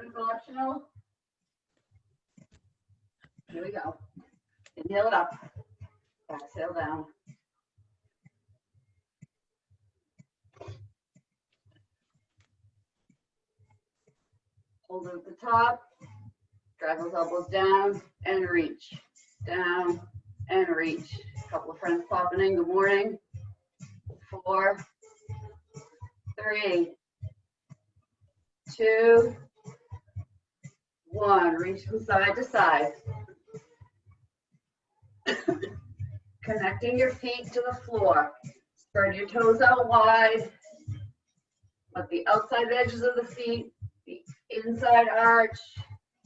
is optional. Here we go. Inhale it up. Exhale down. Hold it at the top. Drive those elbows down and reach. Down and reach. A couple of friends popping in. Good morning. 4, 3, 2, 1. Reach from side to side. Connecting your feet to the floor. Spread your toes out wide. Let the outside edges of the feet, the inside arch,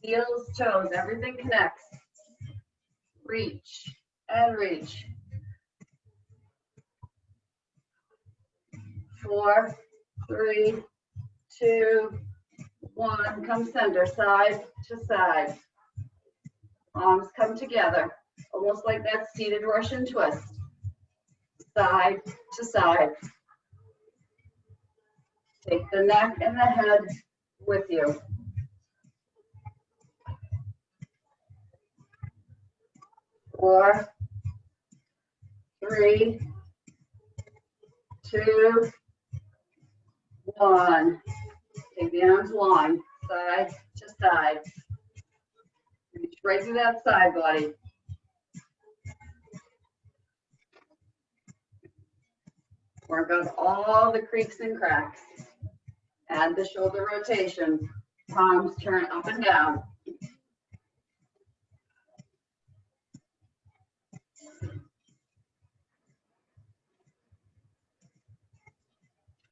heels, toes, everything connects. Reach and reach. 4, 3, 2, 1. Come center, side to side. Arms come together, almost like that seated Russian twist. Side to side. Take the neck and the head with you. 4, 3, 2, 1. Take the arms long, side to side. Reach right through that side body. Work out all the creaks and cracks. Add the shoulder rotations. Palms turn up and down.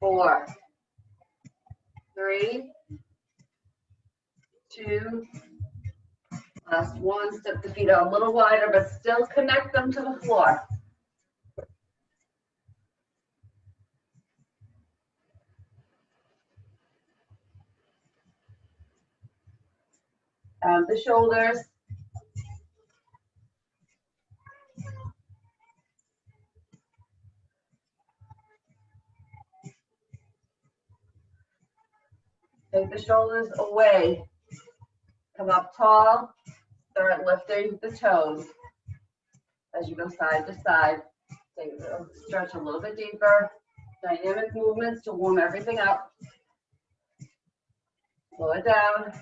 4, 3, 2, last one. Step the feet out a little wider, but still connect them to the floor. The shoulders. Take the shoulders away. Come up tall. Start lifting the toes as you go side to side. Take a stretch a little bit deeper. Dynamic movements to warm everything up. Slow it down.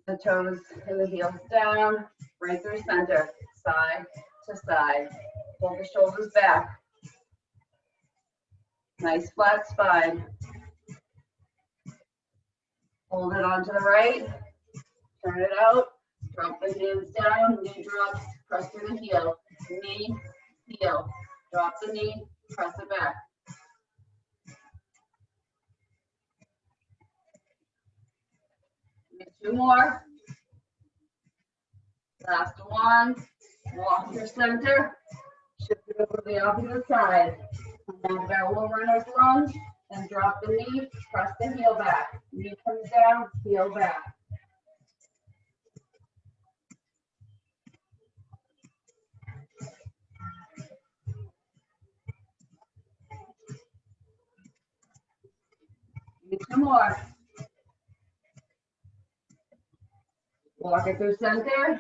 The toes and the heels down, right through center, side to side. Pull the shoulders back. Nice flat spine. Hold it onto the right. Turn it out. Drop the hands down. Knee drops. Press through the heel. Knee, heel. Drop the knee. Press it back. Two more. Last one. Walk your center. Shift it over to the opposite side. Come back, we'll runner's lunge and drop the knee. Press the heel back. Knee comes down, heel back. Two more. Walk it through center.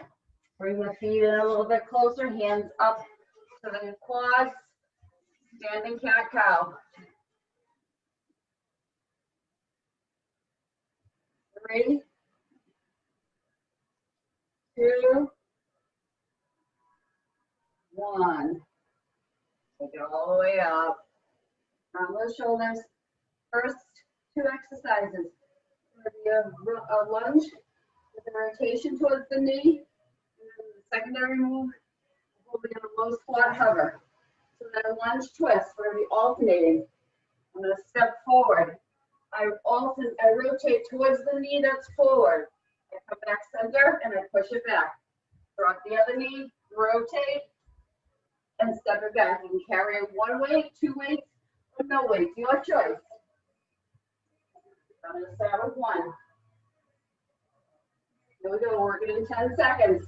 Bring the feet in a little bit closer. Hands up to the quads. Standing cat-cow. 3, 2, 1. Take it all the way up. Round those shoulders. First 2 exercises. A lunge with a rotation towards the knee. And then the secondary move will be a low squat hover. So then a lunge twist, we're going to be alternating. I'm going to step forward. I rotate towards the knee that's forward. I come back center and I push it back. Drop the other knee, rotate, and step it back. You can carry 1 weight, 2 weights, or no weights, your choice. I'm going to start with 1. Here we go, work it in 10 seconds.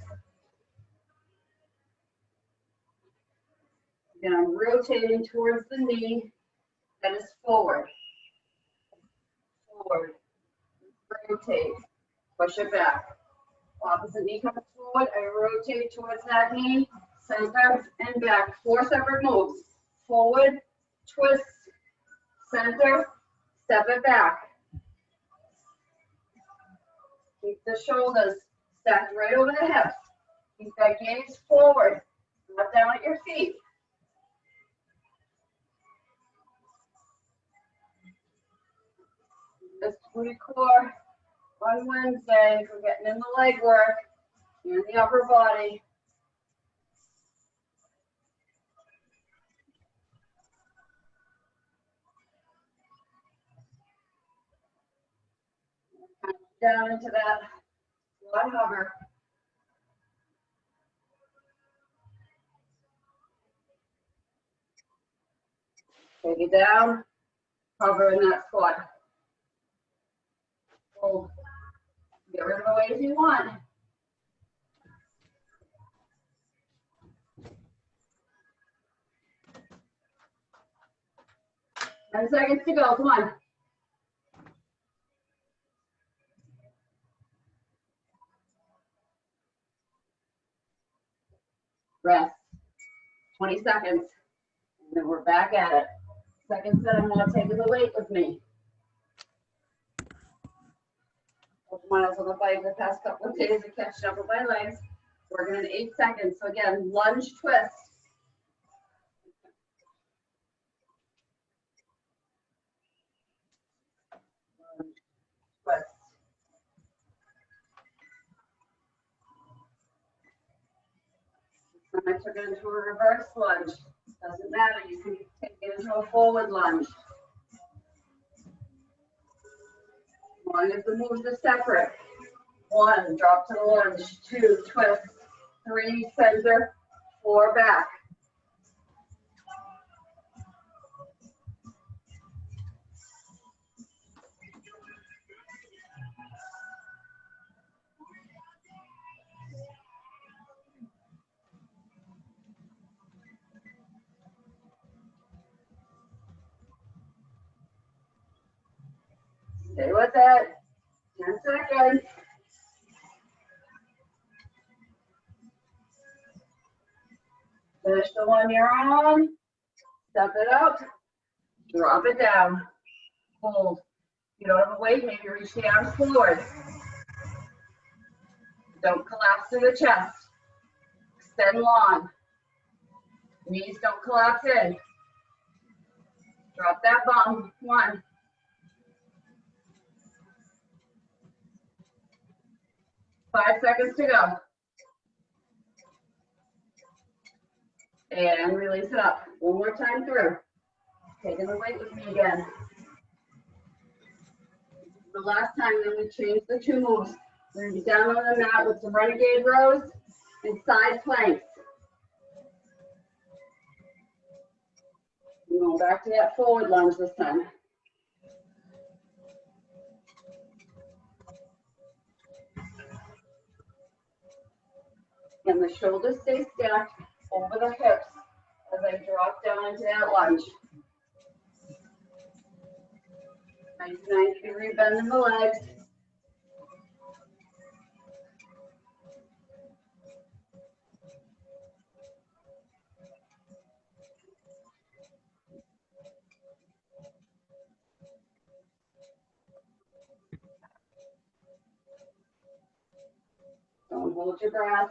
And I'm rotating towards the knee that is forward. Forward. Rotate. Push it back. Opposite knee comes forward. I rotate towards that knee. Center and back. 4 separate moves. Forward, twist, center, step it back. Keep the shoulders stacked right over the hips. Keep that gaze forward, not down at your feet. This glute core on Wednesday, we're getting in the leg work and the upper body. Down into that squat hover. Take it down, hover in that squat. Hold. Get rid of the weight if you want. Ten seconds to go, come on. Rest. 20 seconds. And then we're back at it. Second set, I'm not taking the weight with me. Miles on the bike the past couple of days of catching up with my legs. Working in 8 seconds. So again, lunge twist. Lunge twist. And I took it into a reverse lunge. Doesn't matter, you can take it into a forward lunge. As long as the moves are separate. 1, drop to the lunge. 2, twist. 3, center. 4, back. Stay with it. 10 seconds. Finish the one you're on. Step it up. Drop it down. Hold. If you don't have a weight, maybe reach the arms forward. Don't collapse through the chest. Extend long. Knees don't collapse in. Drop that bum. 1. 5 seconds to go. And release it up. One more time through. Taking the weight with me again. The last time, then we changed the 2 moves. We're going to be down on the mat with some renegade rows and side planks. We're going back to that forward lunge this time. And the shoulders stay stacked over the hips as I drop down into that lunge. Nice 90-degree bend in the legs. Don't hold your breath.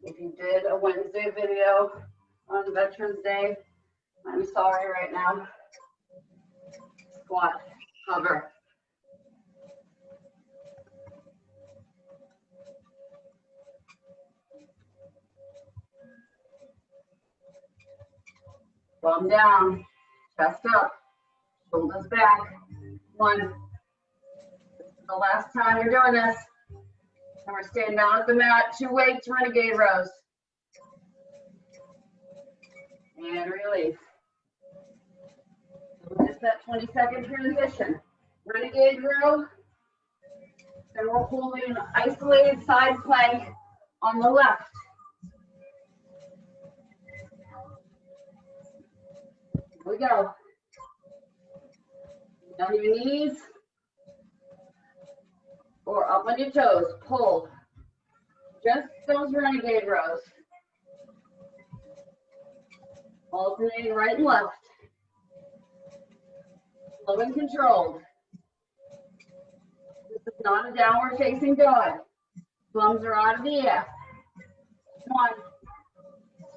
If you did a Wednesday video on Veterans Day, I'm sorry right now. Squat, hover. Bum down, chest up, shoulders back. 1. This is the last time you're doing this. And we're staying down at the mat, 2 weights, renegade rows. and release. So just that 20-second transition. Renegade row, and we're holding an isolated side plank on the left. Here we go. On your knees or up on your toes, pull. Just those renegade rows. Alternating right and left. Slow and controlled. This is not a downward facing dog. Thumbs are out of the air. 1.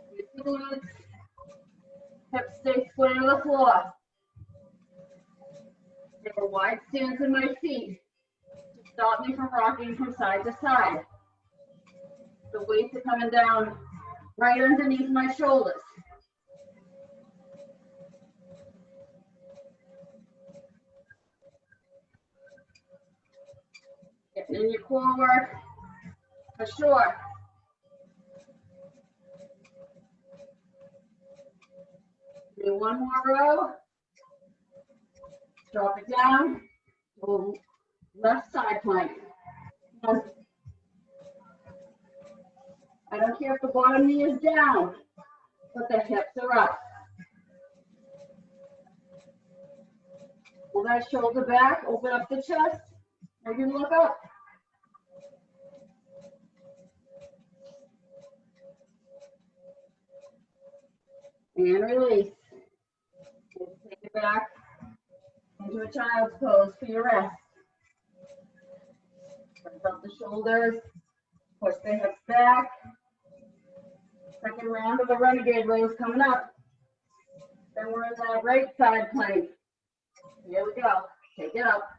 Squeeze the glutes. Hips stay square to the floor. Take a wide stance in my feet to stop me from rocking from side to side. The weights are coming down right underneath my shoulders. Getting in your core work for sure. Do one more row. Drop it down. Go left side plank. I don't care if the bottom knee is down, but the hips are up. Pull that shoulder back, open up the chest, maybe look up. And release. Take it back into a child's pose for your rest. Press up the shoulders, push the hips back. Second round of the renegade rows coming up. Then we're in that right side plank. Here we go. Take it up.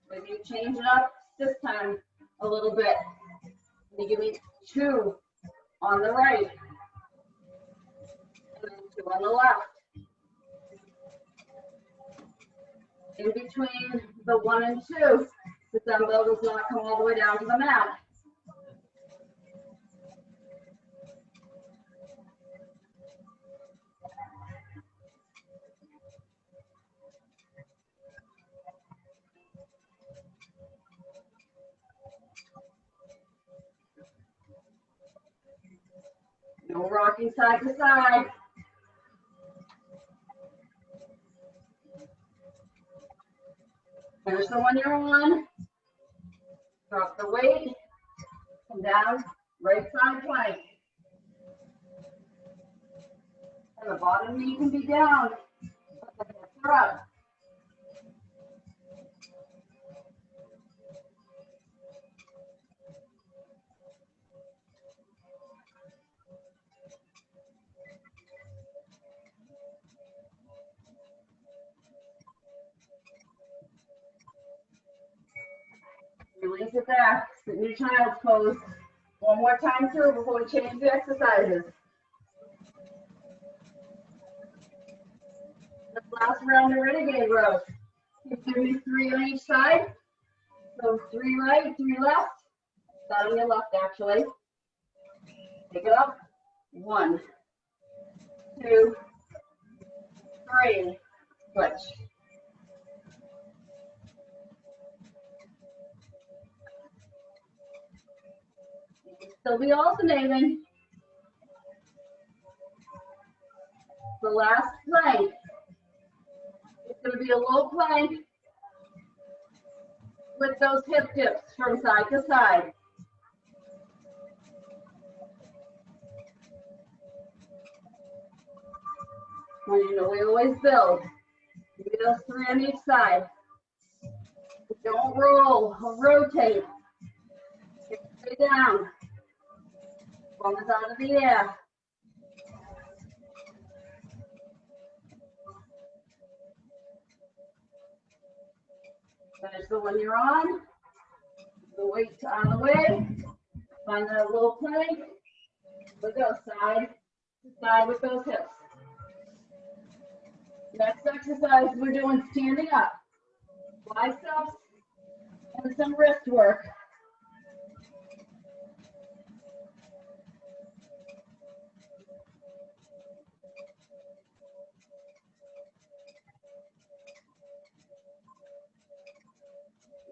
Maybe you change it up this time a little bit. You give me 2 on the right, and then 2 on the left. In between the 1 and 2, the dumbbell does not come all the way down to the mat. No rocking side to side. Finish the one you're on. Drop the weight. Come down, right side plank. And the bottom knee can be down. But the hips are up. Release it back. Sit in your child's pose. One more time through before we change the exercises. This last round of renegade rows. Give me 3 on each side. So 3 right, 3 left. Start on your left actually. Take it up. 1, 2, 3. Switch. Still be alternating. The last plank. It's going to be a low plank with those hip dips from side to side. Well, you know, we always build. Give me those 3 on each side. Don't roll or rotate. Stay down. Bum is out of the air. Finish the one you're on. The weight's on the way. Find that low plank. We go side to side with those hips. Next exercise, we're doing standing up. Biceps And some wrist work.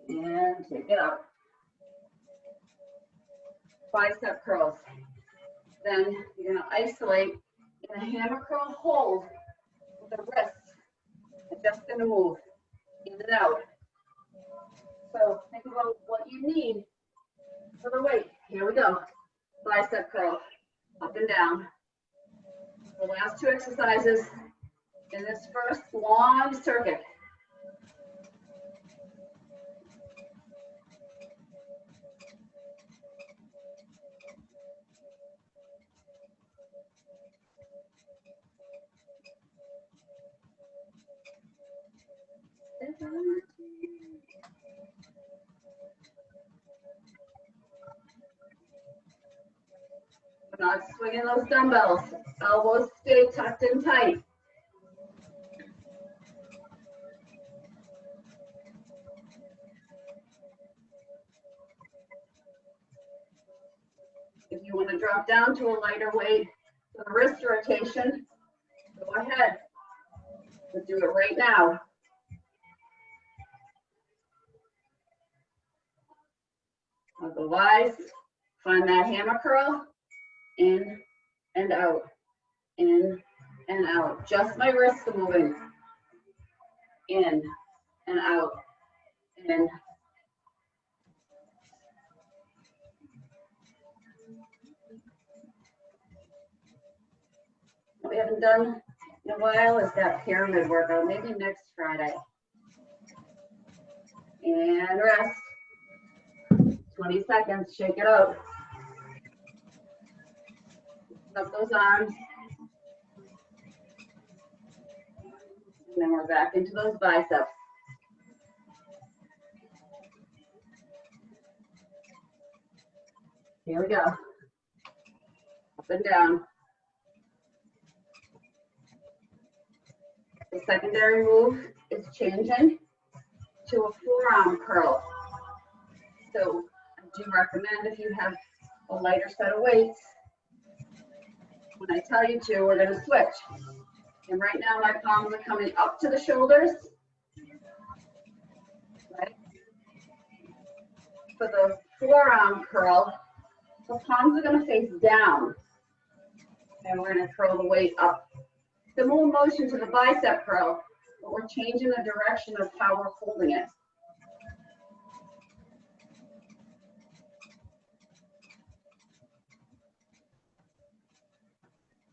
And take it up. Bicep curls. Then you're going to isolate in a hammer curl hold with the wrists. It's just going to move in and out. So think about what you need for the weight. Here we go. Bicep curl, up and down. The last two exercises in this first long circuit. We're not swinging those dumbbells. Elbows stay tucked in tight. If you want to drop down to a lighter weight for the wrist rotation, go ahead. Let's do it right now. Otherwise, find that hammer curl, in and out, in and out. Just my wrists are moving. In and out, in. What we haven't done in a while is that pyramid workout, maybe next Friday. And rest. 20 seconds, shake it out. Up those arms. And then we're back into those biceps. Here we go. Up and down. The secondary move is changing to a forearm curl. So I do recommend if you have a lighter set of weights, when I tell you to, we're going to switch. And right now my palms are coming up to the shoulders. Right? For the forearm curl, the palms are going to face down. And we're going to curl the weight up. Similar motion to the bicep curl, but we're changing the direction of how we're holding it.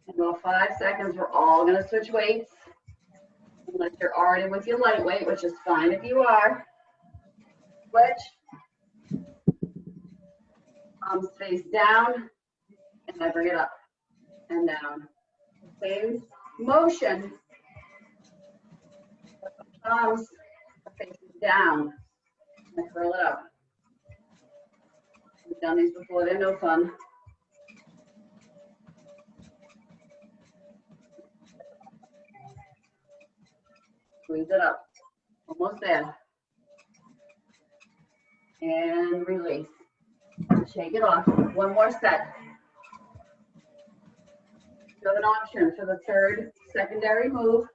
In about 5 seconds, we're all going to switch weights. Unless you're already with your lightweight, which is fine if you are. Switch. Arms face down, and I bring it up and down. Same motion. But the arms are facing down. And I curl it up. We've done these before, they're no fun. Squeeze it up. Almost there. And release. Shake it off. One more set. You have an option for the third secondary move.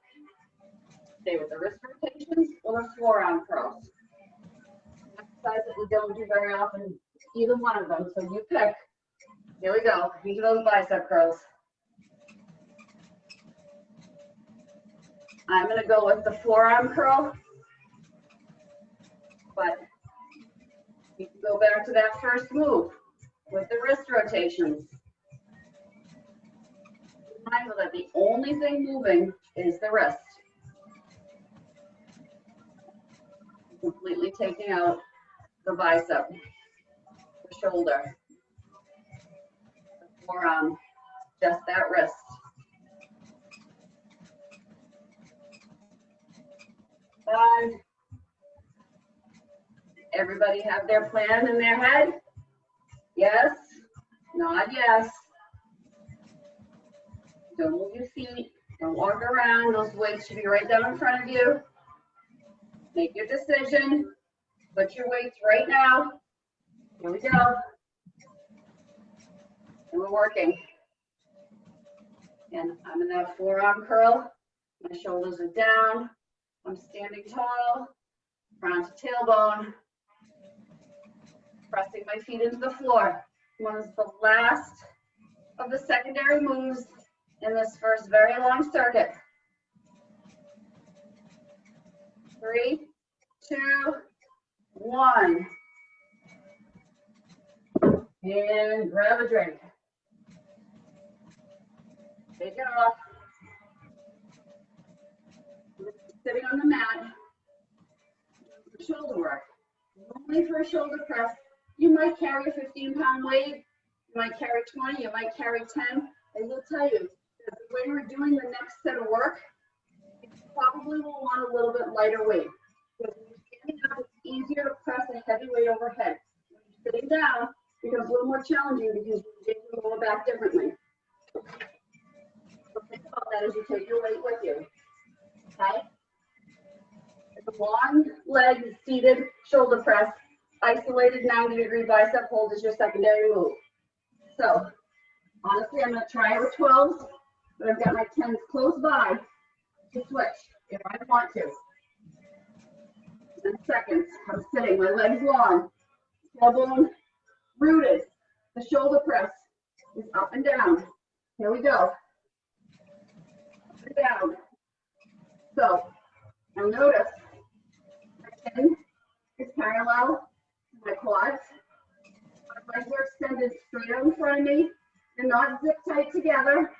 Stay with the wrist rotations or the forearm curls. Exercise that we don't do very often, either one of them, so you pick. Here we go. These are those bicep curls. I'm going to go with the forearm curl, but you can go back to that first move with the wrist rotations. Remember that the only thing moving is the wrist. Completely taking out the bicep, the shoulder, the forearm, just that wrist. Five. Everybody have their plan in their head? Yes? Nod yes. Don't move your feet. Don't walk around. Those weights should be right down in front of you. Make your decision. Put your weights right now. Here we go. And we're working. And I'm in that forearm curl. My shoulders are down. I'm standing tall. Crown to tailbone. Pressing my feet into the floor. One is the last of the secondary moves in this first very long circuit. 3, 2, 1. And grab a drink. Take it off. Sitting on the mat. Shoulder work. Only for a shoulder press. You might carry a 15-pound weight. You might carry 20. You might carry 10. I will tell you, the way we're doing the next set of work, you probably will want a little bit lighter weight. Because when you're standing up, it's easier to press a heavy weight overhead. When you're sitting down, it becomes a little more challenging because you're taking the lower back differently. So think about that as you take your weight with you. Okay? It's a long leg seated shoulder press. Isolated 90-degree bicep hold is your secondary move. So, honestly, I'm going to try it with 12s, but I've got my 10s close by to switch if I want to. In seconds, I'm sitting, my legs long, tailbone rooted. The shoulder press is up and down. Here we go. Up and down. So, now notice my chin is parallel to my quads. My legs are extended straight out in front of me. They're not zip tight together.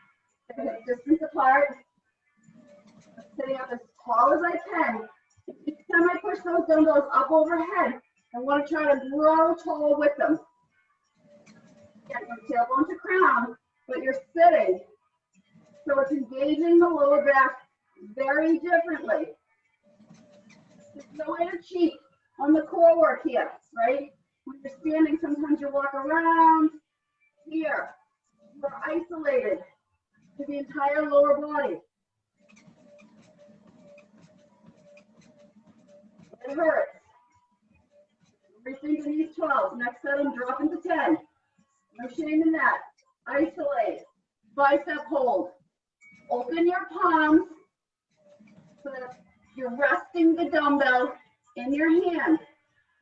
They're hip distance apart. I'm sitting up as tall as I can. Each time I push those dumbbells up overhead, I want to try to grow tall with them. Get from tailbone to crown, but you're sitting. So it's engaging the lower back very differently. There's no way to cheat on the core work here, right? When you're standing, sometimes you walk around here. You're isolated to the entire lower body. It hurts. Everything in these 12. Next set, I'm dropping to 10. No shame in that. Isolate. Bicep hold. Open your palms so that you're resting the dumbbell in your hand.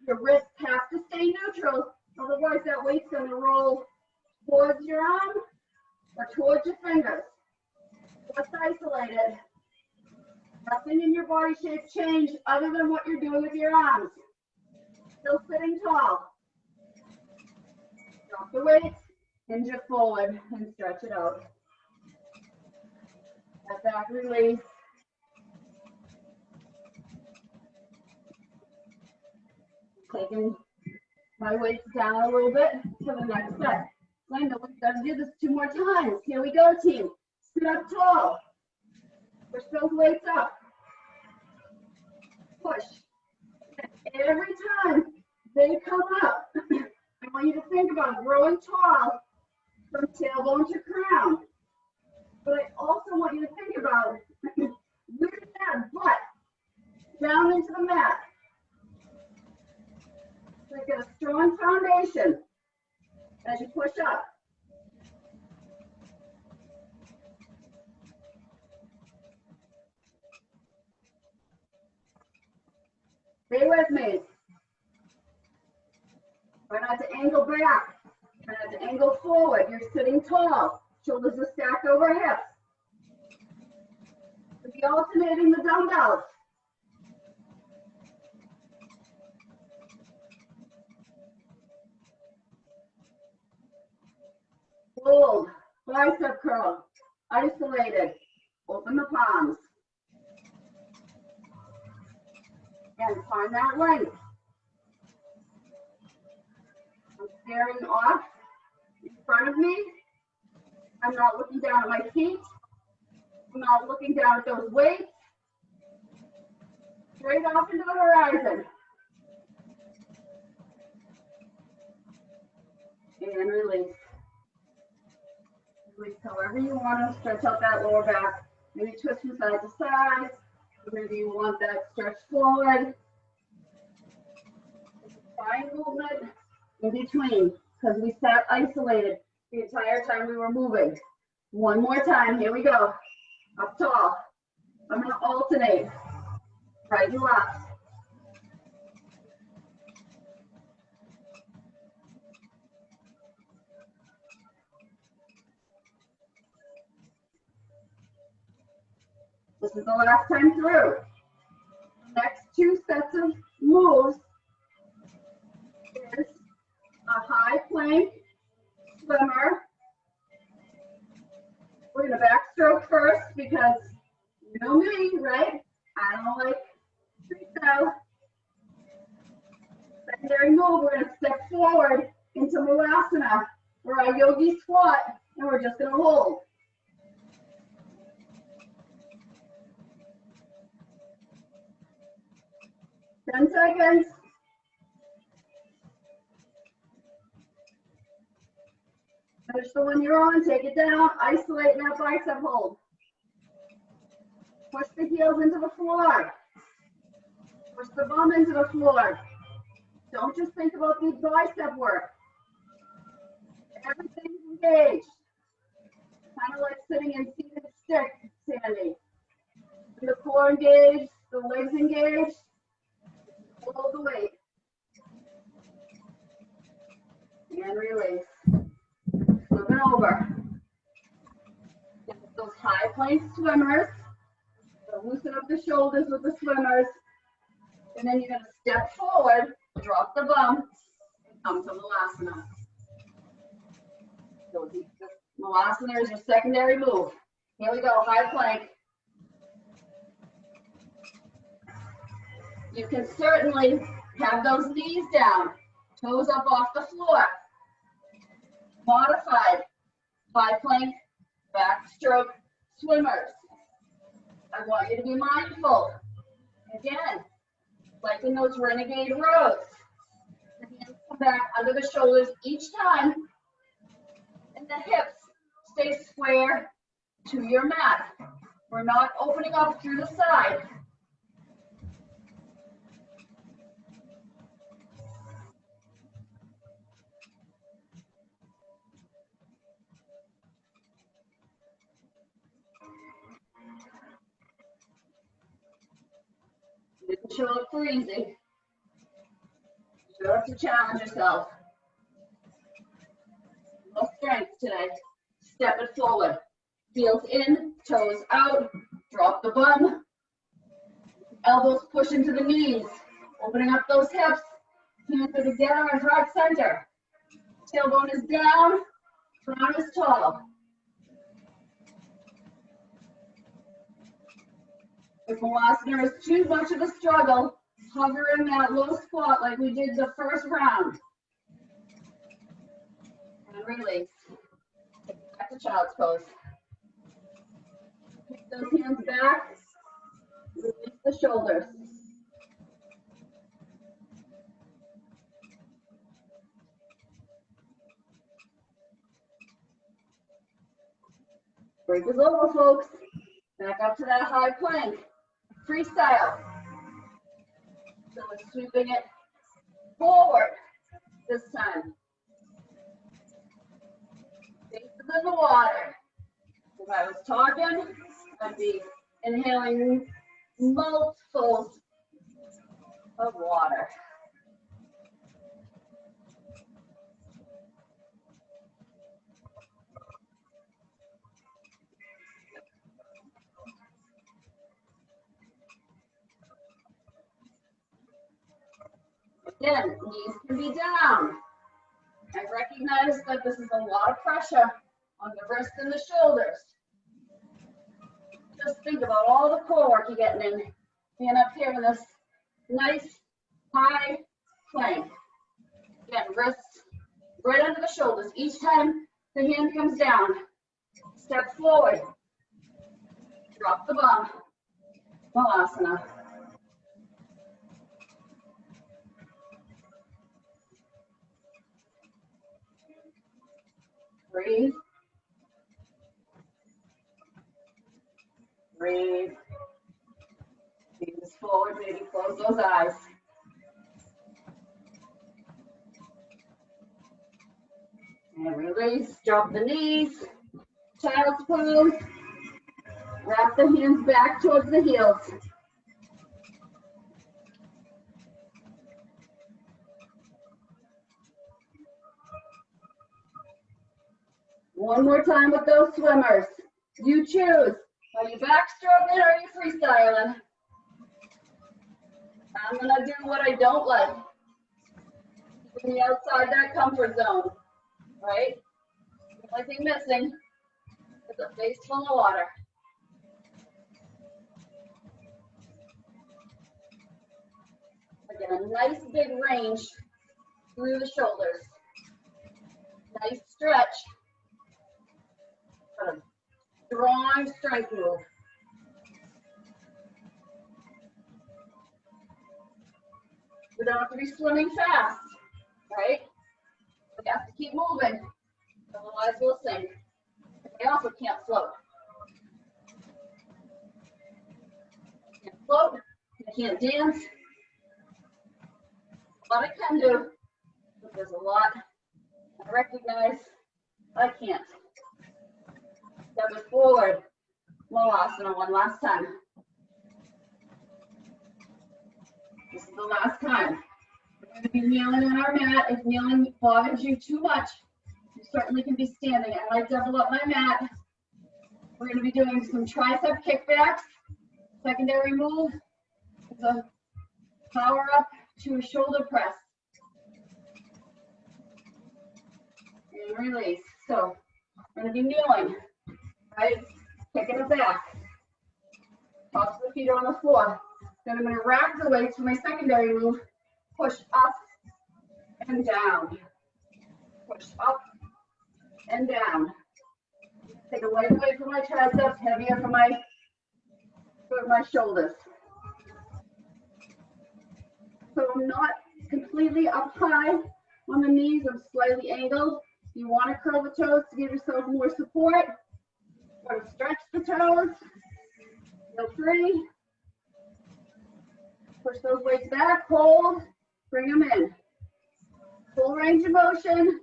Your wrists have to stay neutral, otherwise that weight's going to roll towards your arm or towards your fingers. Just isolated. Nothing in your body shape change other than what you're doing with your arms. Still sitting tall. Drop the weight, hinge it forward, and stretch it out. That back release. Taking my weights down a little bit for the next set. So I know we've got to do this 2 more times. Here we go, team. Sit up tall. Push those weights up. Push. And every time they come up, I want you to think about growing tall from tailbone to crown. But I also want you to think about rooting that butt down into the mat. So you get a strong foundation as you push up. Stay with me. Try not to angle back. Try not to angle forward. You're sitting tall. Shoulders are stacked over hips. Be alternating the dumbbells. Hold. Bicep curl. Isolated. Open the palms. And find that length. I'm staring off in front of me. I'm not looking down at my feet. I'm not looking down at those weights. Straight off into the horizon. And release. Release however you want to. Stretch out that lower back. Maybe twist from side to side. Maybe you want that stretch forward. Find movement in between, because we sat isolated the entire time we were moving. One more time, here we go. Up tall. I'm gonna alternate, right and left. This is the last time through. Next two sets of moves is a high plank swimmer. We're gonna backstroke first because you know me, right? I don't like freestyle. Secondary move, we're gonna step forward into Malasana or our yogi squat, and we're just gonna hold. Ten seconds. Finish the one you're on, take it down, isolate that bicep hold. Push the heels into the floor. Push the bum into the floor. Don't just think about the bicep work. Everything's engaged. Kind of like sitting in seated stick, Sandy. The core engaged, the legs engaged. Hold the weight. And release. Flip it over. Get those high plank swimmers. So loosen up the shoulders with the swimmers. And then you're going to step forward, drop the bum, and come to Malasana. So Malasana is your secondary move. Here we go, high plank. You can certainly have those knees down, toes up off the floor. Modified high plank, backstroke swimmers. I want you to be mindful. Again, like in those renegade rows. The hands come back under the shoulders each time, and the hips stay square to your mat. We're not opening up through the side. Didn't show up for easy. Show up to challenge yourself. No strength today. Step it forward. Heels in, toes out. Drop the bum. Elbows push into the knees. Opening up those hips. Hands are together at heart center. Tailbone is down. Crown is tall. If Malasana is too much of a struggle, hover in that low squat like we did the first round. And release. Back to child's pose. Take those hands back. Release the shoulders. Break is over, folks. Back up to that high plank. Freestyle. So we're sweeping it forward this time. Face is in the water. If I was talking, I'd be inhaling multiples of water. Again, knees can be down. I recognize that this is a lot of pressure on the wrists and the shoulders. Just think about all the core work you're getting in. Being up here in this nice high plank. Again, wrists right under the shoulders. Each time the hand comes down, step forward. Drop the bum. Malasana. Breathe. Breathe. Gaze forward, maybe close those eyes. And release, drop the knees, child's pose. Wrap the hands back towards the heels. One more time with those swimmers. You choose. Are you backstroking or are you freestyling? I'm gonna do what I don't like. Keeping me outside that comfort zone, right? The only thing missing is a face full of water. Again, a nice big range through the shoulders. Nice stretch. A strong strength move. We don't have to be swimming fast, right? We have to keep moving, otherwise we'll sink. We also can't float. Can't float, I can't dance. A lot I can do, but there's a lot I recognize I can't. Step it forward. Molasana one last time. This is the last time. We're going to be kneeling on our mat. If kneeling bothers you too much, you certainly can be standing. I might double up my mat. We're going to be doing some tricep kickbacks. Secondary move is a power up to a shoulder press. And release. So we're going to be kneeling, right? Kicking it back. Tops of the feet are on the floor. Then I'm going to rack the weights for my secondary move. Push up and down. Push up and down. Take a light weight for my triceps, heavier for my shoulders. So I'm not completely up high on the knees. I'm slightly angled. You want to curl the toes to give yourself more support. Or stretch the toes. Feel free. Push those weights back, hold, bring them in. Full range of motion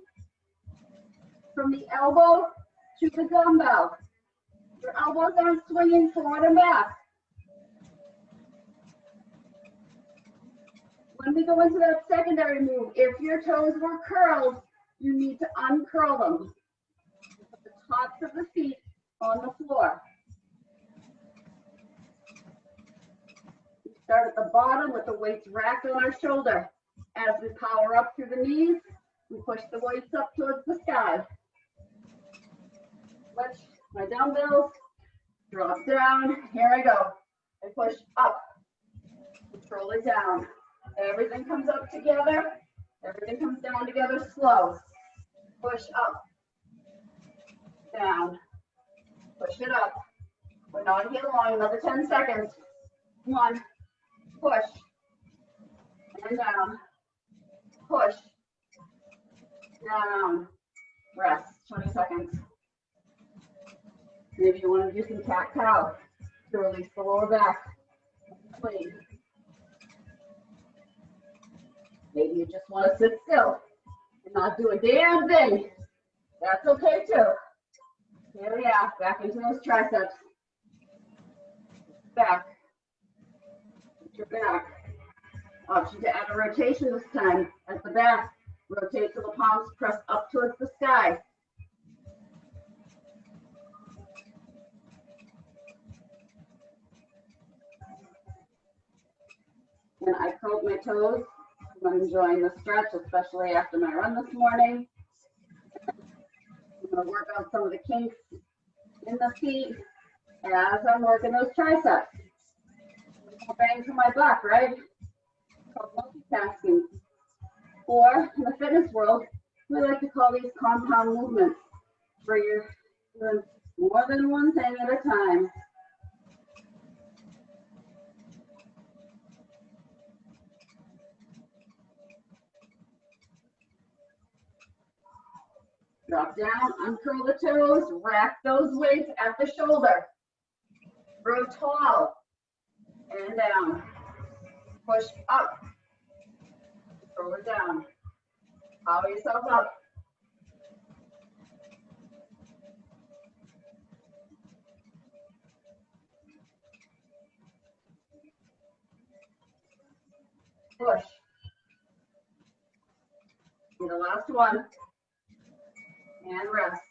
from the elbow to the dumbbell. Your elbows aren't swinging forward and back. When we go into that secondary move, if your toes were curled, you need to uncurl them. Put the tops of the feet on the floor. Start at the bottom with the weights racked on our shoulder. As we power up through the knees, we push the weights up towards the sky. Switch my dumbbells, drop down, here I go. I push up, control it down. Everything comes up together, everything comes down together slow. Push up, down, push it up. We're not here long, another 10 seconds. 1, push, and down, push, down, rest, 20 seconds. Maybe you want to do some cat-cow to release the lower back. Please. Maybe you just want to sit still and not do a damn thing. That's okay too. Here we are, back into those triceps. Back. Your back. Option to add a rotation this time at the back. Rotate till the palms press up towards the sky. And I curled my toes. I'm enjoying the stretch, especially after my run this morning. I'm going to work on some of the kinks in the feet as I'm working those triceps. Bang for my buck, right? It's called multitasking. Or in the fitness world, we like to call these compound movements, where you're doing more than one thing at a time. Drop down, uncurl the toes, rack those weights at the shoulder. Grow tall and down. Push up. Throw it down. Power yourself up. Push. Do the last one. And rest.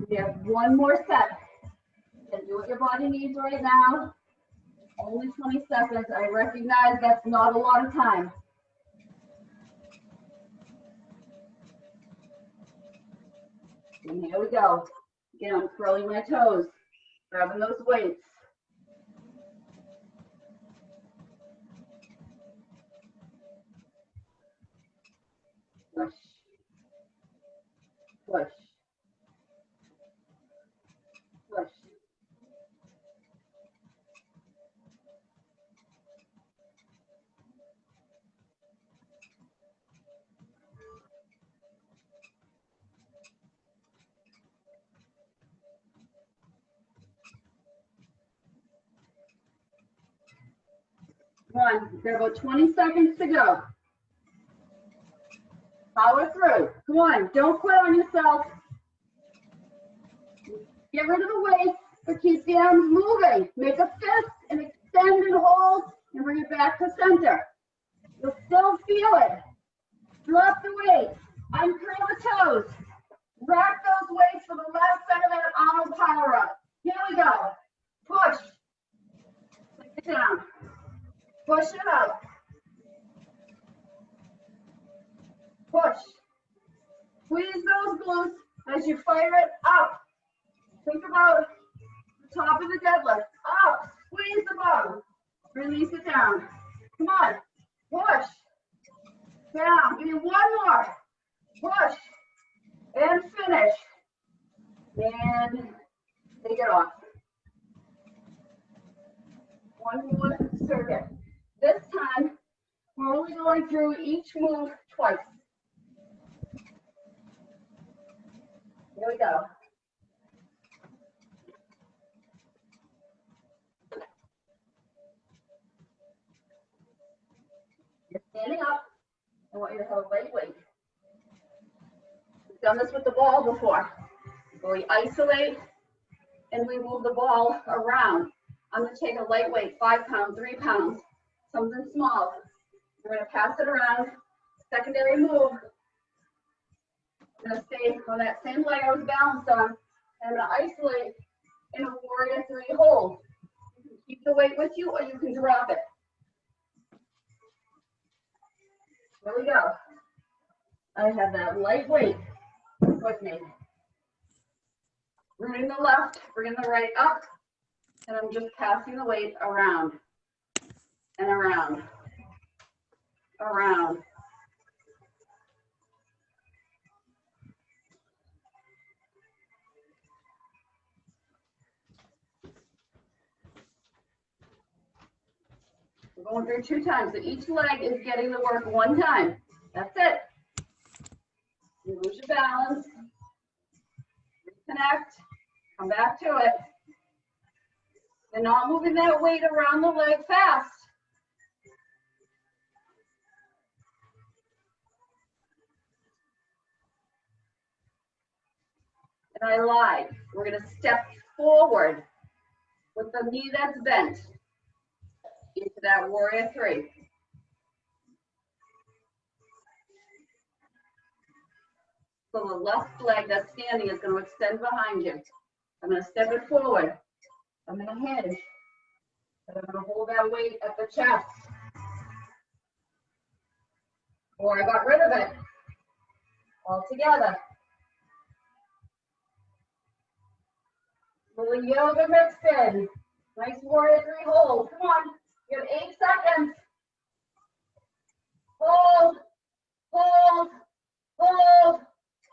We have one more set. And do what your body needs right now. Only 20 seconds. I recognize that's not a lot of time. And here we go. Again, I'm curling my toes, grabbing those weights. Push. Push. Push. Come on, we've got about 20 seconds to go. Power through. Come on, don't quit on yourself. Get rid of the weights, but keep the arms moving. Make a fist and extend and hold and bring it back to center. You'll still feel it. Drop the weight. Uncurl the toes. Rack those weights for the last set of that Arnold power up. Here we go. Push. Take it down. Push it up. Push. Squeeze those glutes as you fire it up. Think about the top of the deadlift. Up. Squeeze the bottom. Release it down. Come on. Push. Down. Give me one more. Push. And finish. And take it off. One more circuit. This time, we're only going through each move twice. Here we go. You're standing up. I want you to have a light weight. We've done this with the ball before. So we isolate and we move the ball around. I'm going to take a lightweight, 5 pounds, 3 pounds, something small. We're going to pass it around. Secondary move. I'm going to stay on that same leg I was balanced on. I'm going to isolate in a warrior 3 hold. You can keep the weight with you or you can drop it. Here we go. I have that light weight with me. Rooting the left, bringing the right up, and I'm just passing the weight around and around, around. We're going through 2 times, so each leg is getting the work 1 time. That's it. You lose your balance, reconnect, come back to it. You're not moving that weight around the leg fast. And I lied. We're going to step forward with the knee that's bent into that warrior 3. So the left leg that's standing is going to extend behind you. I'm going to step it forward. I'm going to hinge. And I'm going to hold that weight at the chest. Or I got rid of it all together. Little yoga mixed in. Nice warrior 3 hold. Come on. You have 8 seconds. Hold, hold, hold,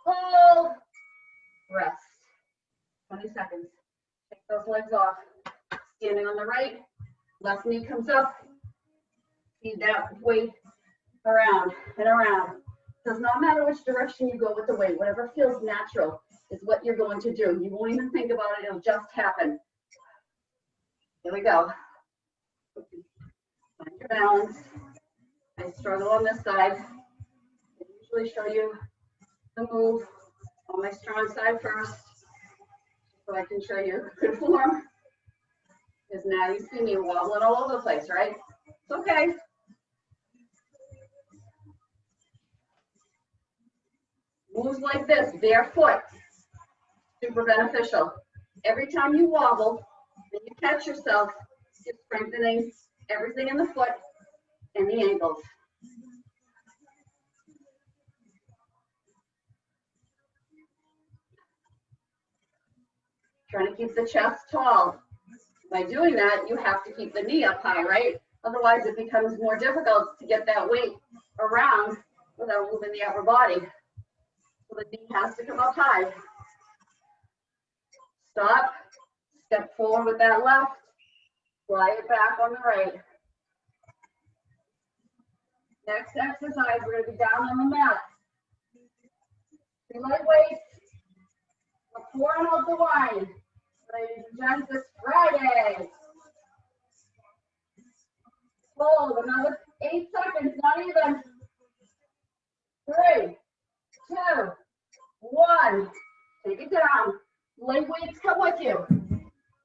hold. Rest. 20 seconds. Take those legs off. Standing on the right. Left knee comes up. Feed that weight around and around. Does not matter which direction you go with the weight. Whatever feels natural is what you're going to do. You won't even think about it. It'll just happen. Here we go. Find your balance. I struggle on this side. I usually show you the move on my strong side first, so I can show you good form. Because now you see me wobbling all over the place, right? It's okay. Moves like this, barefoot, super beneficial. Every time you wobble and you catch yourself, you're strengthening everything in the foot and the ankles. Trying to keep the chest tall. By doing that, you have to keep the knee up high, right? Otherwise, it becomes more difficult to get that weight around without moving the upper body. So the knee has to come up high. Stop, step forward with that left, fly it back on the right. Next exercise, we're gonna be down on the mat. Be lightweight, pouring out the wine. Ladies and gents, it's Friday. Hold another 8 seconds, not even. 3, 2, 1. Take it down. Leg weights come with you.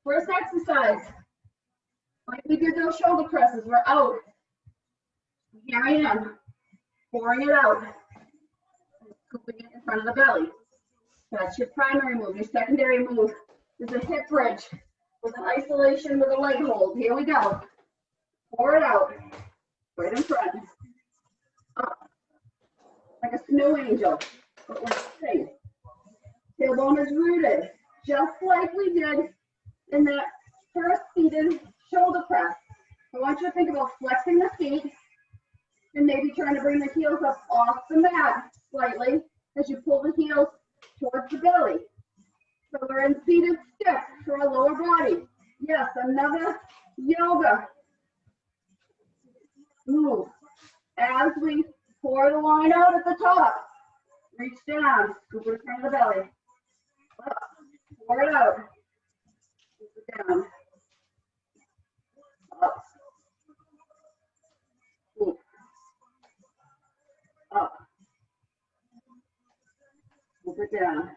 First exercise. Like we did those shoulder presses, we're out. Here I am. Pouring it out. Scooping it in front of the belly. That's your primary move. Your secondary move is a hip bridge with an isolation with a leg hold. Here we go. Pour it out. Right in front. Up. Like a snow angel. But let's see. Tailbone is rooted. Just like we did in that first seated shoulder press. I want you to think about flexing the feet and maybe trying to bring the heels up off the mat slightly as you pull the heels towards the belly. So we're in seated stick for our lower body. Yes, another yoga move. As we pour the line out at the top, reach down, scoop it in front of the belly. Up, pour it out, scoop it down. Up, scoop, up, scoop it down.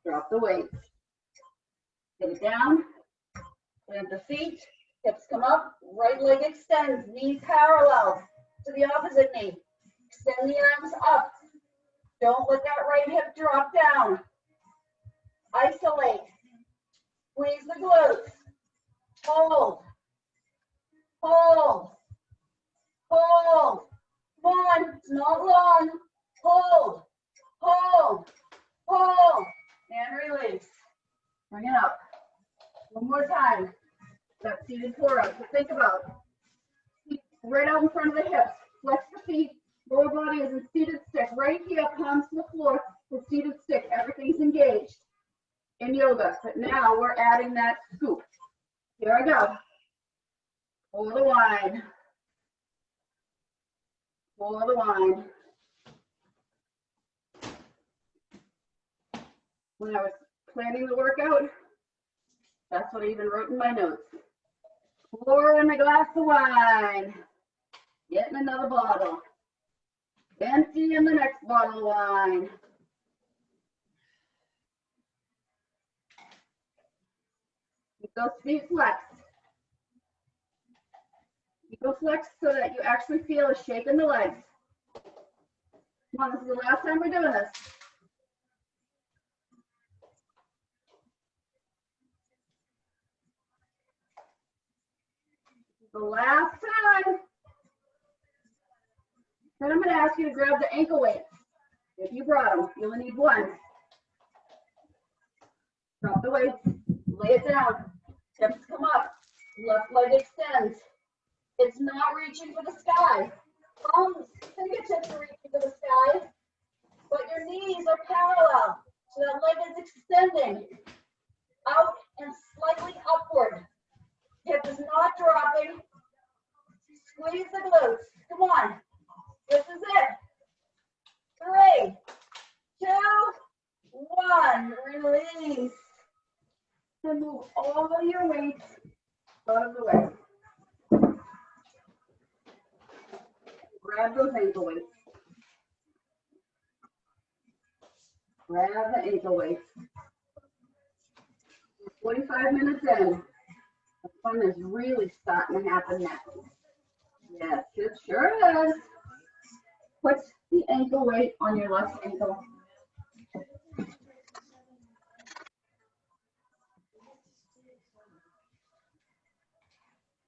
Drop the weight. Get it down. Plant the feet. Hips come up. Right leg extends. Knees parallel to the opposite knee. Extend the arms up. Don't let that right hip drop down. Isolate. Squeeze the glutes. Hold. Hold. Hold. Come on. It's not long. Hold. Hold. Hold. And release. Bring it up. One more time. That seated pull-up. So think about feet right out in front of the hips. Flex the feet. Lower body is in seated stick. Right here, palms to the floor. The seated stick. Everything's engaged in yoga. But now we're adding that scoop. Here I go. Pour the wine. Pour the wine. When I was planning the workout, that's what I even wrote in my notes. Pouring a glass of wine. Getting another bottle. Emptying the next bottle of wine. Keep those feet flexed. Keep them flexed so that you actually feel a shake in the legs. Come on, this is the last time we're doing this. The last time. Then I'm going to ask you to grab the ankle weights. If you brought them, you only need one. Drop the weights, lay it down. Hips come up, left leg extends. It's not reaching for the sky. Palms, fingertips are reaching for the sky, but your knees are parallel, so that leg is extending out and slightly upward. Hip is not dropping. Squeeze the glutes. Come on. This is it. 3, 2, 1. Release. And move all of your weight out of the way. Grab those ankle weights. Grab the ankle weights. 45 minutes in. The fun is really starting to happen now. Yes, it sure is. Put the ankle weight on your left ankle.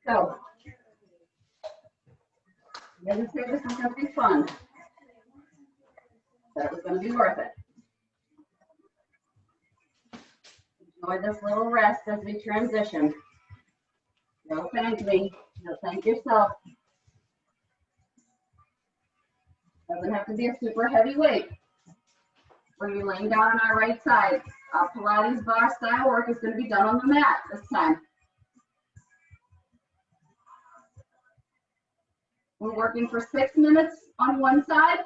So, I didn't say this was going to be fun, but it was going to be worth it. Enjoy this little rest as we transition. Don't thank me. You'll thank yourself. Doesn't have to be a super heavy weight. When you're laying down on our right side, our Pilates bar style work is going to be done on the mat this time. We're working for 6 minutes on one side,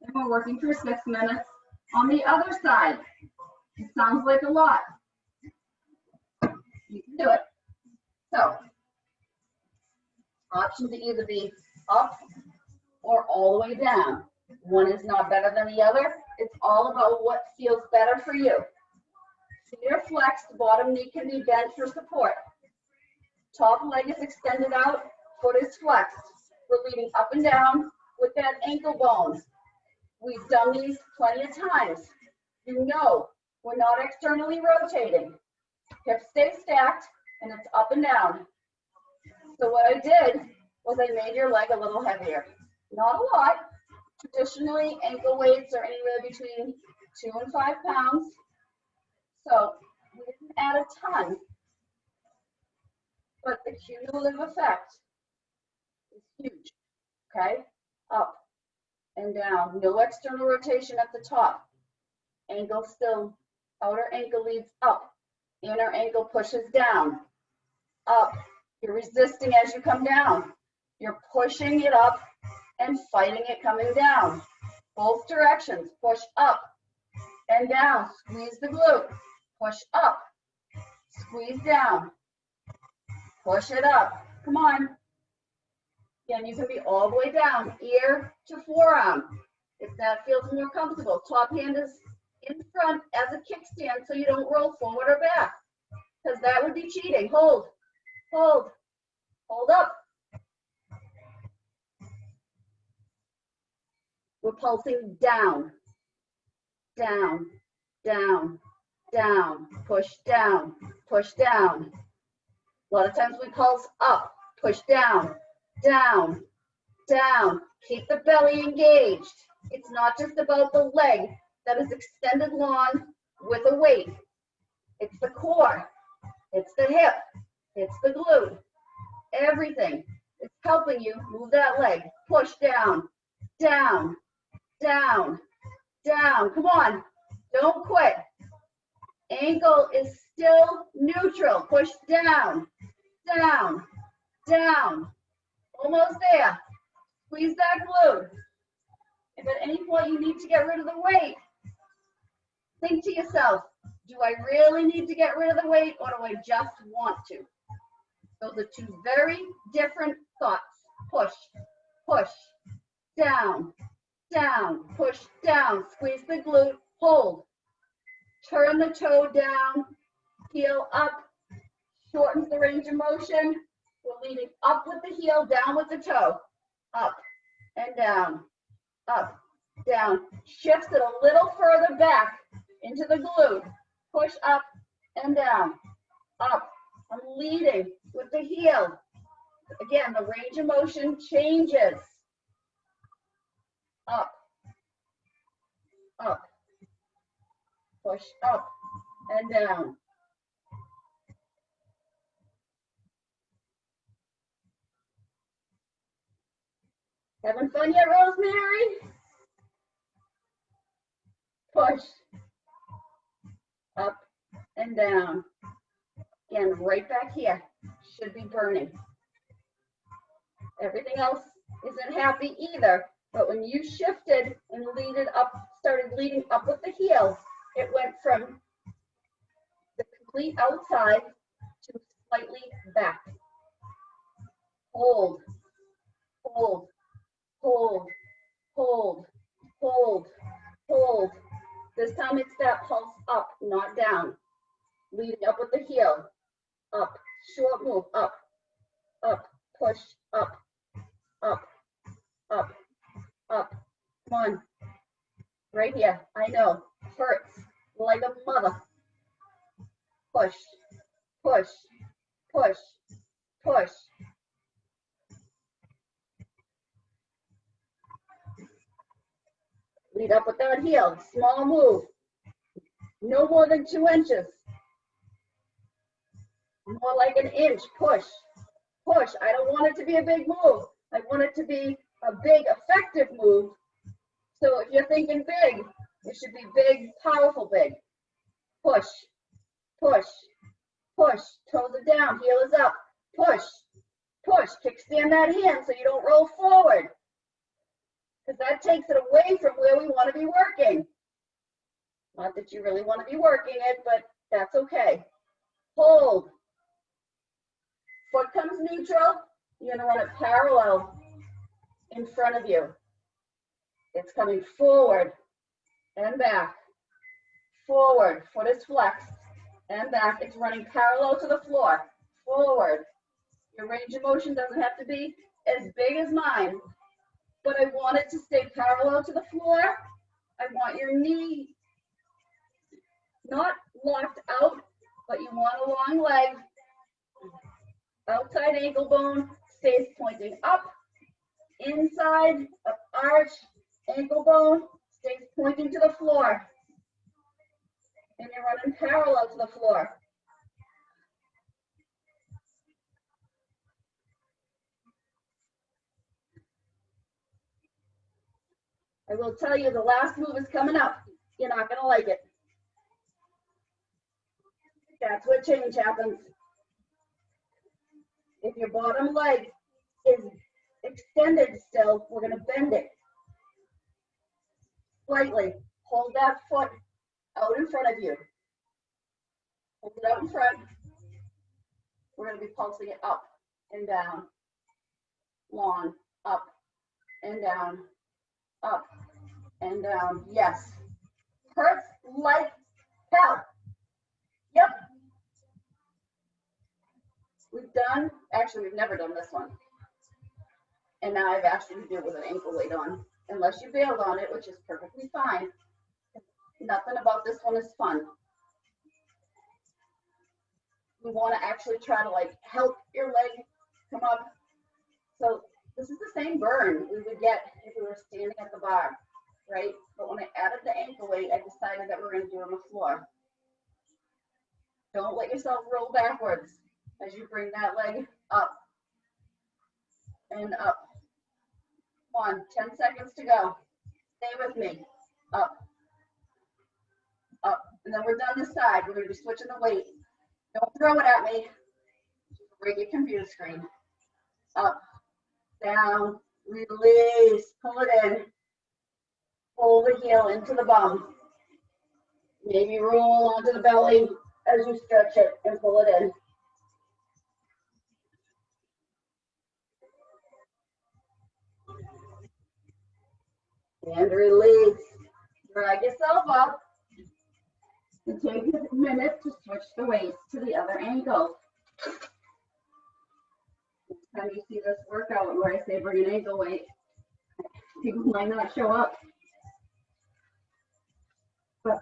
and we're working for 6 minutes on the other side. It sounds like a lot. You can do it. So, option to either be up or all the way down. One is not better than the other. It's all about what feels better for you. Feet are flexed, bottom knee can be bent for support. Top leg is extended out, foot is flexed. We're leading up and down with that ankle bone. We've done these plenty of times. You know, we're not externally rotating. Hips stay stacked and it's up and down. So what I did was I made your leg a little heavier. Not a lot. Traditionally, ankle weights are anywhere between 2 and 5 pounds. So we didn't add a ton, but the cumulative effect is huge. Okay? Up and down. No external rotation at the top. Ankle still, outer ankle leads up. Inner ankle pushes down. Up. You're resisting as you come down. You're pushing it up and fighting it coming down. Both directions. Push up and down. Squeeze the glute. Push up. Squeeze down. Push it up. Come on. Again, you can be all the way down, ear to forearm, if that feels more comfortable. Top hand is in front as a kickstand so you don't roll forward or back, because that would be cheating. Hold, hold, hold up. We're pulsing down, down, down, down, push down, push down. A lot of times we pulse up, push down, down, down. Keep the belly engaged. It's not just about the leg that is extended long with a weight. It's the core. It's the hip. It's the glute. Everything is helping you move that leg. Push down, down, down, down. Come on. Don't quit. Ankle is still neutral. Push down, down, down. Almost there. Squeeze that glute. If at any point you need to get rid of the weight, think to yourself, do I really need to get rid of the weight or do I just want to? Those are two very different thoughts. Push, push, down, down, push down, squeeze the glute, hold. Turn the toe down, heel up, shortens the range of motion. We're leading up with the heel, down with the toe, up and down, up, down. Shifts it a little further back into the glute. Push up and down, up. I'm leading with the heel. Again, the range of motion changes. Up, up, push up and down. Having fun yet, Rosemary? Push up and down. Again, right back here. Should be burning. Everything else isn't happy either, but when you shifted and started leading up with the heel, it went from the complete outside to slightly back. Hold, hold, hold, hold, hold, hold. This time it's that pulse up, not down. Leading up with the heel. Up, short move, up, up, push, up, up, up, up. Come on. Right here. I know. Hurts like a mother. Push, push, push, push, Lead up with that heel, small move. No more than 2 inches. More like an inch, push, push. I don't want it to be a big move. I want it to be a big, effective move. So if you're thinking big, it should be big, powerful big. Push, push, push. Toes are down, heel is up. Push, push. Kickstand that hand so you don't roll forward. Because that takes it away from where we want to be working. Not that you really want to be working it, but that's okay. Hold. Foot comes neutral. You're going to run it parallel in front of you. It's coming forward and back. Forward. Foot is flexed and back. It's running parallel to the floor. Forward. Your range of motion doesn't have to be as big as mine, but I want it to stay parallel to the floor. I want your knee not locked out, but you want a long leg. Outside ankle bone stays pointing up. Inside of arch, ankle bone stays pointing to the floor. And you're running parallel to the floor. I will tell you the last move is coming up. You're not going to like it. That's where change happens. If your bottom leg is extended still, we're going to bend it slightly. Hold that foot out in front of you. Hold it out in front. We're going to be pulsing it up and down, long, up and down, up and down. Yes. Hurts like hell. Yep. We've never done this one. And now I've asked you to do it with an ankle weight on, unless you bailed on it, which is perfectly fine. Nothing about this one is fun. We want to actually try to like help your leg come up. So this is the same burn we would get if we were standing at the bar, right? But when I added the ankle weight, I decided that we're going to do it on the floor. Don't let yourself roll backwards as you bring that leg up and up. 10 seconds to go. Stay with me. Up, up. And then we're done this side. We're going to be switching the weight. Don't throw it at me. Bring your computer screen. Up, down, release, pull it in. Pull the heel into the bum. Maybe roll onto the belly as you stretch it and pull it in. And release. Drag yourself up. And take a minute to switch the weight to the other ankle. Next time you see this workout where I say bring an ankle weight, people might not show up. But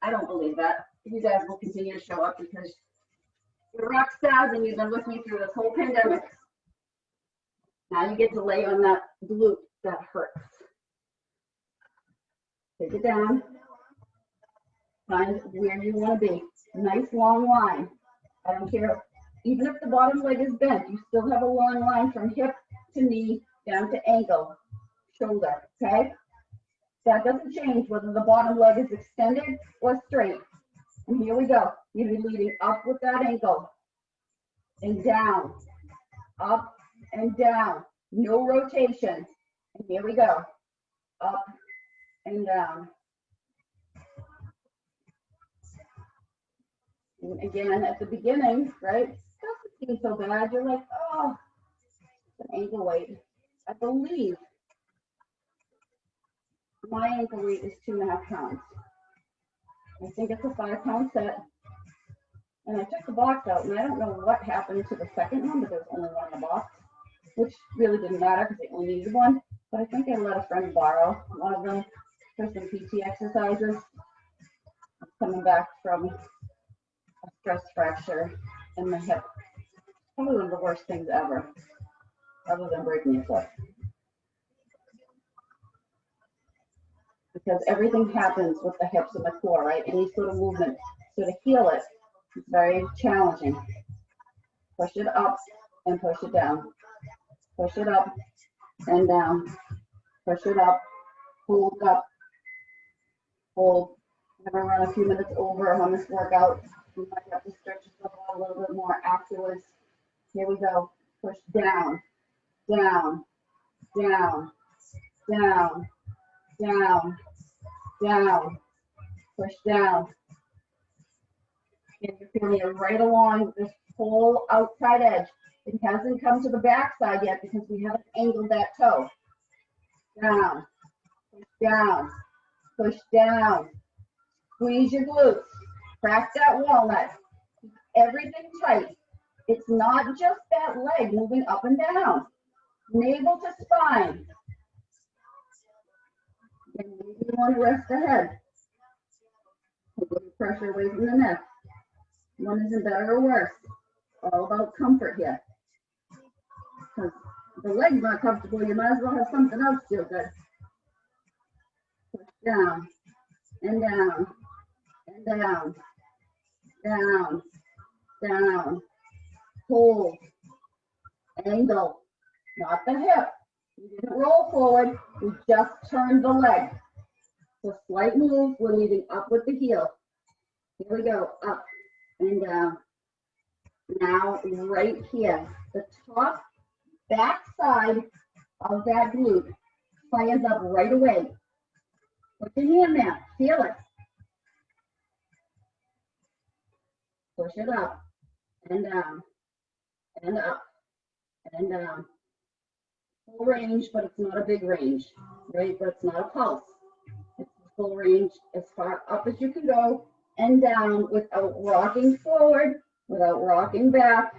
I don't believe that. You guys will continue to show up because you're rock stars and you've been with me through this whole pandemic. Now you get to lay on that glute that hurts. Take it down. Find where you want to be. Nice long line. I don't care. Even if the bottom leg is bent, you still have a long line from hip to knee down to ankle, shoulder, okay? That doesn't change whether the bottom leg is extended or straight. And here we go. You'll be leading up with that ankle and down, up and down. No rotation. And here we go. Up and down. And again, at the beginning, right? It doesn't seem so bad. You're like, oh, it's an ankle weight. I believe my ankle weight is 2.5 pounds. I think it's a 5-pound set. And I took the box out, and I don't know what happened to the second one, but there's only one in the box, which really didn't matter because I only needed one. But I think I let a friend borrow one of them for some PT exercises. I'm coming back from a stress fracture in my hip. Probably one of the worst things ever, other than breaking your foot. because everything happens with the hips and the core, right? Any sort of movement. So to heal it, it's very challenging. Push it up and push it down. Push it up and down. Push it up, hold up, hold. I'm gonna run a few minutes over on this workout. You might have to stretch yourself out a little bit more afterwards. Here we go. Push down, down, down, down, down, down. Push down. And you're feeling it right along this whole outside edge. It hasn't come to the back side yet because we haven't angled that toe. Down, push down, push down. Squeeze your glutes. Crack that walnut. Keep everything tight. It's not just that leg moving up and down. Navel to spine. And maybe you want to rest the head. Take a little pressure away from the neck. One isn't better or worse. All about comfort here. Because if the leg's not comfortable, you might as well have something else feel good. Push down and down and down, down, down. Hold, angle, not the hip. We didn't roll forward, we just turned the leg. So slight move, we're leading up with the heel. Here we go, up and down. Now right here, the top back side of that glute fires up right away. Put your hand there, feel it. Push it up and down and up and down. Full range, but it's not a big range, right? But it's not a pulse. It's full range as far up as you can go and down without rocking forward, without rocking back,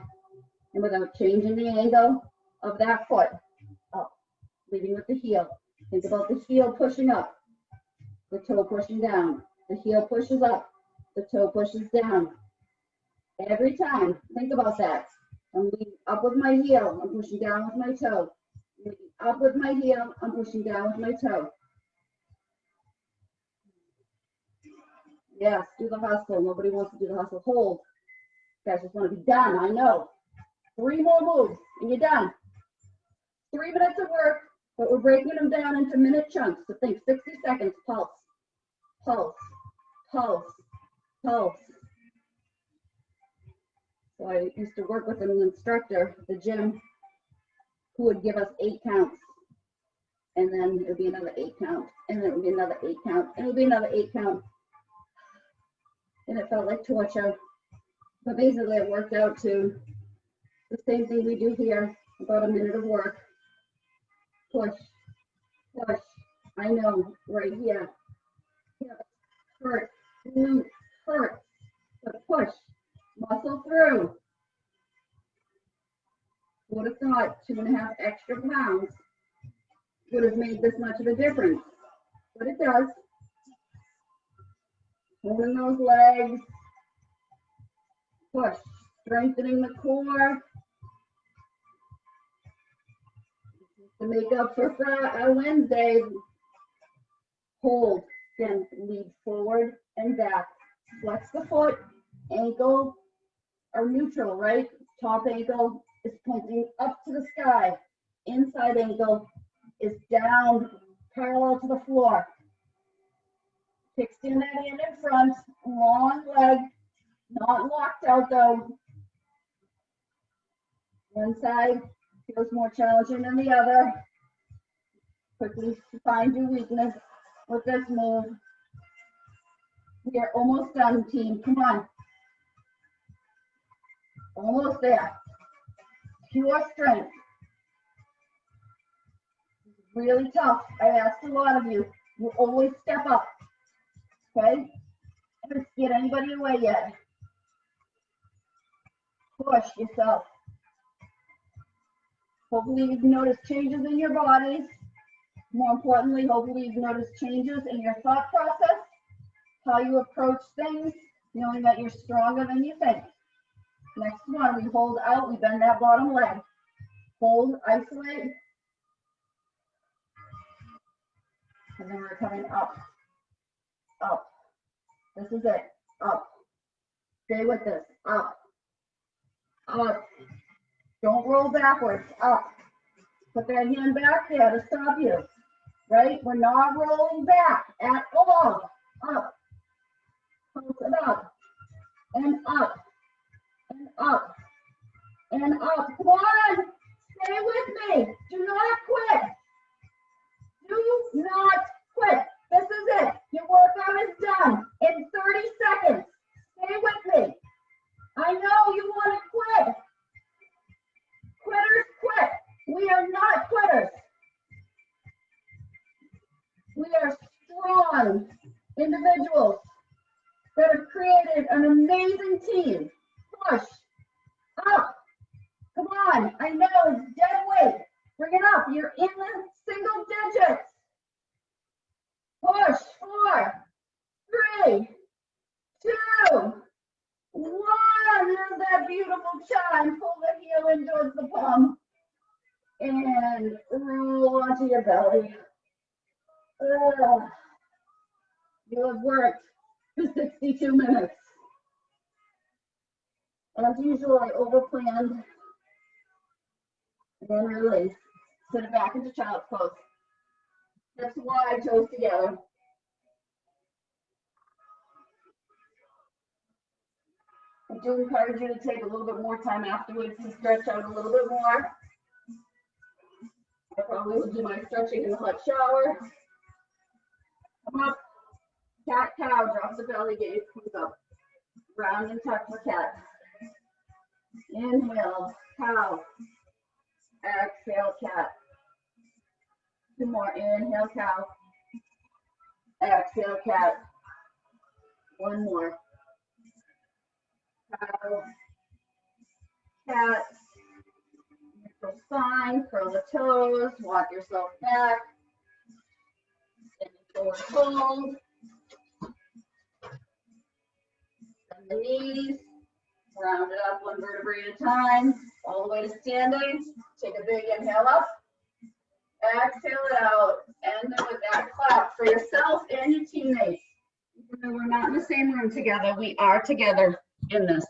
and without changing the angle of that foot. Up, leading with the heel. Think about the heel pushing up, the toe pushing down. The heel pushes up, the toe pushes down. Every time, think about that. I'm leading up with my heel, I'm pushing down with my toe. I'm leading up with my heel, I'm pushing down with my toe. Yes, do the hustle. Nobody wants to do the hustle. Hold. You guys just want to be done, I know. 3 more moves and you're done. 3 minutes of work, but we're breaking them down into minute chunks. So think 60 seconds, pulse, pulse, pulse, pulse. So I used to work with an instructor at the gym who would give us 8 counts. And then it would be another 8 count. And then it would be another 8 count. And it would be another 8 count. And it felt like torture. But basically it worked out to the same thing we do here, about a minute of work. Push, push. I know, right here. Hurt, glute, hurt. But push, muscle through. Would have thought 2.5 extra pounds would have made this much of a difference. But it does. Holding those legs. Push, strengthening the core. To make up for Wednesday. Hold, again, lead forward and back. Flex the foot, ankle are neutral, right? Top ankle is pointing up to the sky. Inside ankle is down, parallel to the floor. Kickstand that hand in front, long leg, not locked out though. One side feels more challenging than the other. Quickly find your weakness with this move. We are almost done, team. Come on. Almost there. Pure strength. Really tough. I asked a lot of you. You always step up. Okay? I haven't scared anybody away yet. Push yourself. Hopefully you've noticed changes in your bodies. More importantly, hopefully you've noticed changes in your thought process, how you approach things, knowing that you're stronger than you think. Next one, we hold out, we bend that bottom leg. Hold, isolate. And then we're coming up, up. This is it, up. Stay with this, up, up. Don't roll backwards, up. Put that hand back there to stop you, right? We're not rolling back at all. Up, pulse it up, and up, and up, and up. Come on, stay with me. Do not quit. Do not quit. This is it. Your workout is done in 30 seconds. Stay with me. I know you want to quit. Quitters quit. We are not quitters. We are strong individuals that have created an amazing team. Push up. Come on. I know it's dead weight. Bring it up. You're in the single digits. Push. 4, 3, 2, 1. There's that beautiful chime. Pull the heel in towards the palm. And roll onto your belly. You have worked for 62 minutes. As usual, I overplanned. And then release. Sit it back into child's pose. Hips wide, toes together. I do encourage you to take a little bit more time afterwards to stretch out a little bit more. I probably will do my stretching in the hot shower. Come up, cat, cow, drop the belly, gaze, comes up. Round and tuck for cat. Inhale, cow. Exhale, cat. 2 more, inhale, cow. Exhale, cat. 1 more. Cow. Cat. Neutral spine, curl the toes, walk yourself back. Forward fold. Bend the knees. Round it up 1 vertebrae at a time. All the way to standing. Take a big inhale up. Exhale it out. End it with that clap for yourself and your teammates. Even though we're not in the same room together, we are together in this.